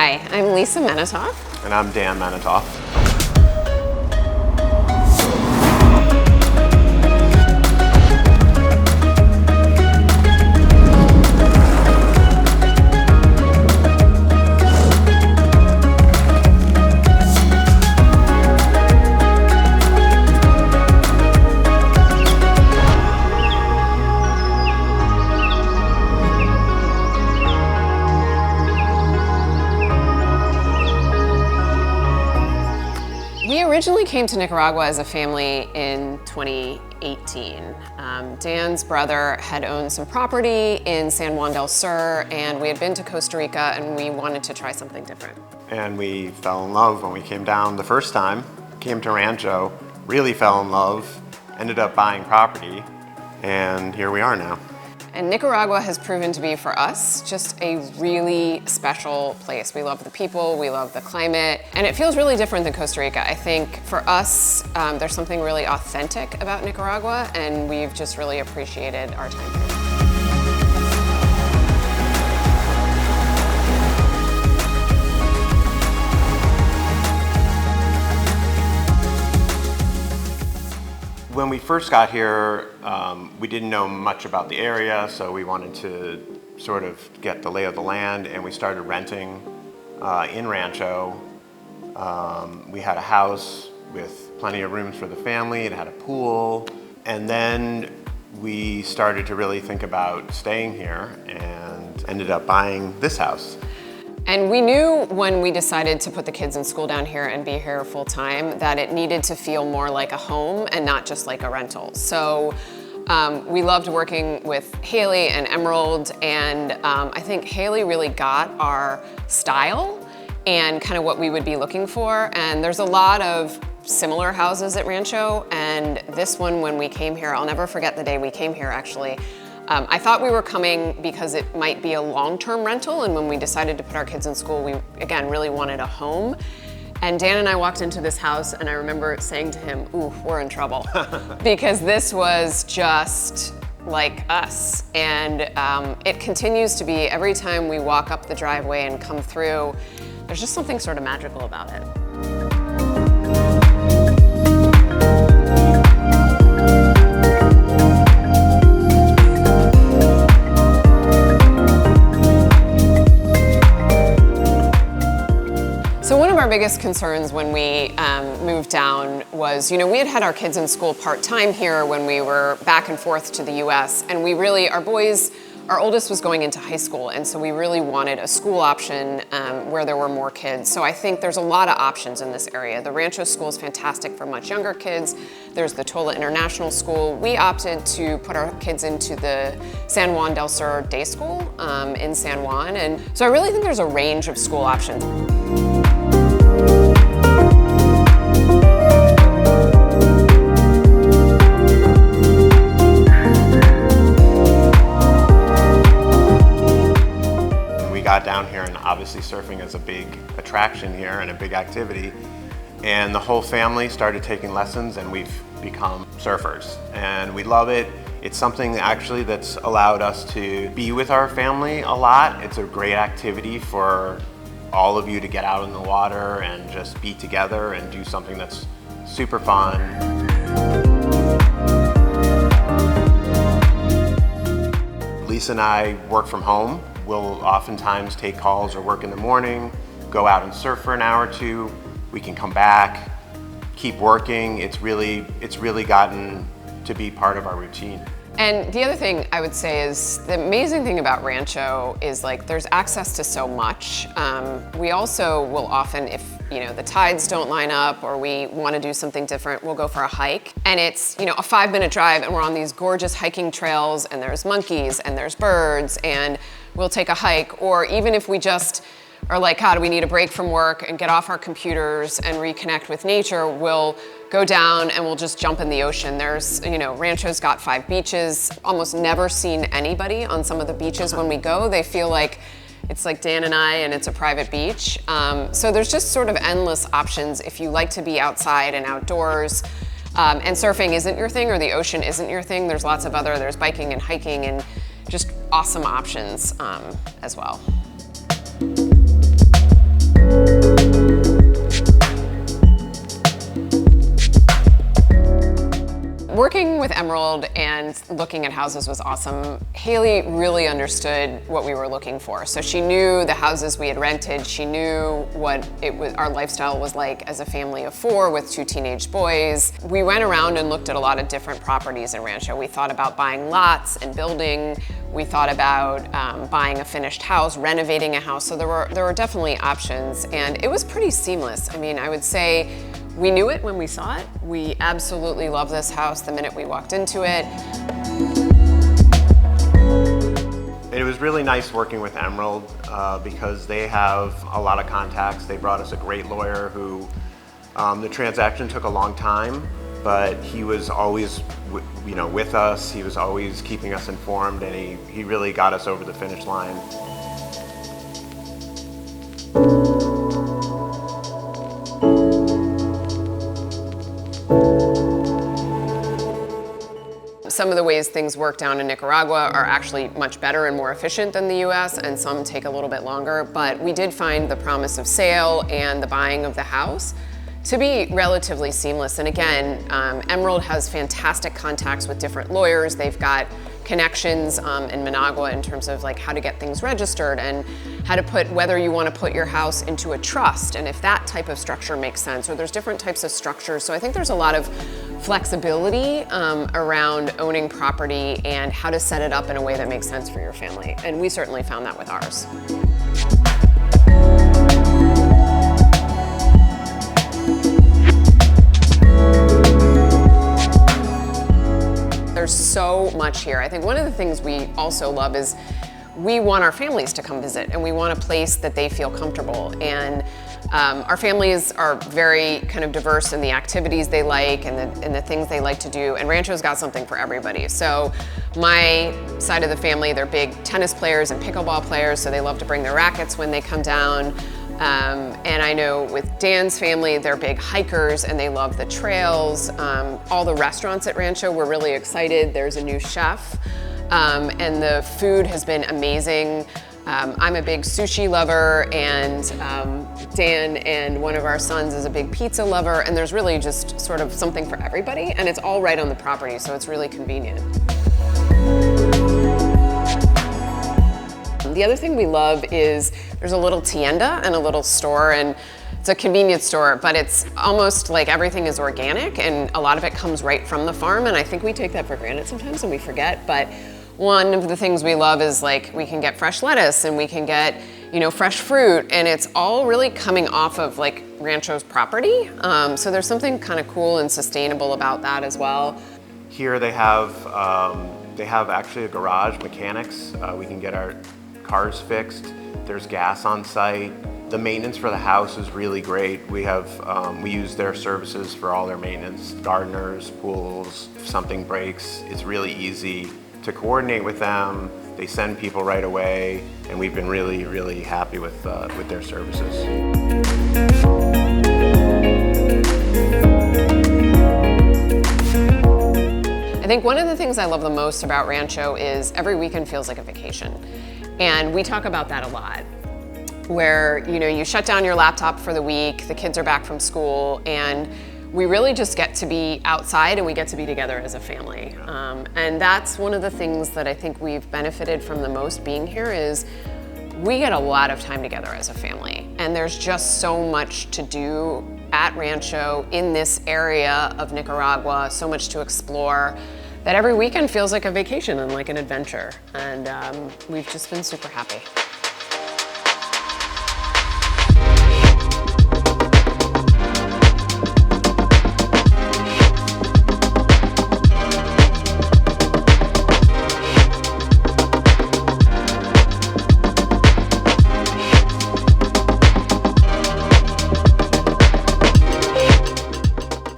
Hi, I'm Lisa Menatoff. And I'm Dan Menatoff. We originally came to Nicaragua as a family in 2018. Dan's brother had owned some property in San Juan del Sur, and we had been to Costa Rica, and we wanted to try something different. And we fell in love when we came down the first time, came to Rancho, really fell in love, ended up buying property, and here we are now. And Nicaragua has proven to be, for us, just a really special place. We love the people, we love the climate, and it feels really different than Costa Rica. I think for us, there's something really authentic about Nicaragua, and we've just really appreciated our time here. When we first got here, we didn't know much about the area, so we wanted to sort of get the lay of the land, and we started renting in Rancho. We had a house with plenty of rooms for the family. It had a pool, and then we started to really think about staying here and ended up buying this house. And we knew when we decided to put the kids in school down here and be here full time that it needed to feel more like a home and not just like a rental. So we loved working with Haley and Emerald, and I think Haley really got our style and kind of what we would be looking for. And there's a lot of similar houses at Rancho, and this one, when we came here, I'll never forget the day we came here actually. I thought we were coming because it might be a long-term rental, and when we decided to put our kids in school, we, again, really wanted a home. And Dan and I walked into this house, and I remember saying to him, ooh, we're in trouble. Because this was just like us. And it continues to be, every time we walk up the driveway and come through, there's just something sort of magical about it. So one of our biggest concerns when we moved down was, we had our kids in school part-time here when we were back and forth to the US, and we really, our oldest was going into high school, and so we really wanted a school option where there were more kids. So I think there's a lot of options in this area. The Rancho School is fantastic for much younger kids. There's the Tola International School. We opted to put our kids into the San Juan del Sur Day School in San Juan, and so I really think there's a range of school options. Got down here, and obviously surfing is a big attraction here and a big activity, and the whole family started taking lessons, and we've become surfers, and we love it. It's something actually that's allowed us to be with our family a lot. It's a great activity for all of you to get out in the water and just be together and do something that's super fun. Lisa and I work from home. We'll oftentimes take calls or work in the morning, go out and surf for an hour or two. We can come back, keep working. It's really gotten to be part of our routine. And the other thing I would say is the amazing thing about Rancho is there's access to so much. We also will often, if the tides don't line up or we want to do something different, we'll go for a hike. And it's a 5-minute drive, and we're on these gorgeous hiking trails, and there's monkeys and there's birds, and we'll take a hike. Or even if we just are like, God, we need a break from work and get off our computers and reconnect with nature, we'll go down and we'll just jump in the ocean. There's, Rancho's got 5 beaches. Almost never seen anybody on some of the beaches when we go. They feel like it's like Dan and I, and it's a private beach. So there's just sort of endless options if you like to be outside and outdoors. And surfing isn't your thing, or the ocean isn't your thing. There's lots of there's biking and hiking and just awesome options as well. Emerald, and looking at houses was awesome. Haley really understood what we were looking for. So she knew the houses we had rented. She knew what our lifestyle was like as a family of 4 with 2 teenage boys. We went around and looked at a lot of different properties in Rancho. We thought about buying lots and building. We thought about buying a finished house, renovating a house. So there were definitely options, and it was pretty seamless. I mean, I would say we knew it when we saw it. We absolutely love this house the minute we walked into it. It was really nice working with Emerald because they have a lot of contacts. They brought us a great lawyer who, the transaction took a long time, but he was always with us. He was always keeping us informed, and he really got us over the finish line. Some of the ways things work down in Nicaragua are actually much better and more efficient than the US, and some take a little bit longer, but we did find the promise of sale and the buying of the house to be relatively seamless. And again, Emerald has fantastic contacts with different lawyers. They've got connections in Managua in terms of like how to get things registered and how to whether you want to put your house into a trust and if that type of structure makes sense, or there's different types of structures. So I think there's a lot of flexibility around owning property and how to set it up in a way that makes sense for your family. And we certainly found that with ours. There's so much here. I think one of the things we also love is we want our families to come visit, and we want a place that they feel comfortable. And our families are very kind of diverse in the activities they like and the things they like to do, and Rancho's got something for everybody. So my side of the family, they're big tennis players and pickleball players, so they love to bring their rackets when they come down. And I know with Dan's family, they're big hikers and they love the trails. All the restaurants at Rancho, we're really excited. There's a new chef, and the food has been amazing. I'm a big sushi lover, and Dan and one of our sons is a big pizza lover, and there's really just sort of something for everybody, and it's all right on the property, so it's really convenient. The other thing we love is there's a little tienda and a little store, and it's a convenience store, but it's almost like everything is organic and a lot of it comes right from the farm, and I think we take that for granted sometimes and we forget. But one of the things we love is like we can get fresh lettuce and we can get, fresh fruit, and it's all really coming off of like Rancho's property. So there's something kind of cool and sustainable about that as well. Here they have actually a garage, mechanics. We can get our cars fixed. There's gas on site. The maintenance for the house is really great. We use their services for all their maintenance, gardeners, pools. If something breaks, it's really easy to coordinate with them. They send people right away, and we've been really, really happy with their services. I think one of the things I love the most about Rancho is every weekend feels like a vacation. And we talk about that a lot, where you shut down your laptop for the week, the kids are back from school, and we really just get to be outside and we get to be together as a family. And that's one of the things that I think we've benefited from the most being here is we get a lot of time together as a family. And there's just so much to do at Rancho in this area of Nicaragua, so much to explore, that every weekend feels like a vacation and like an adventure. And we've just been super happy.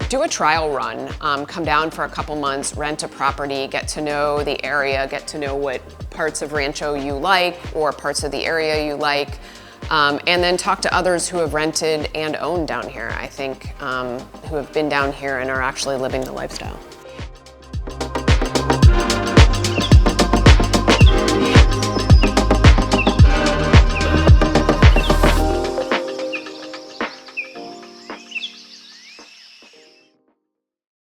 Do a trial run, come down for a couple months, rent a property, get to know the area, get to know what parts of Rancho you like or parts of the area you like, and then talk to others who have rented and owned down here, I think, who have been down here and are actually living the lifestyle.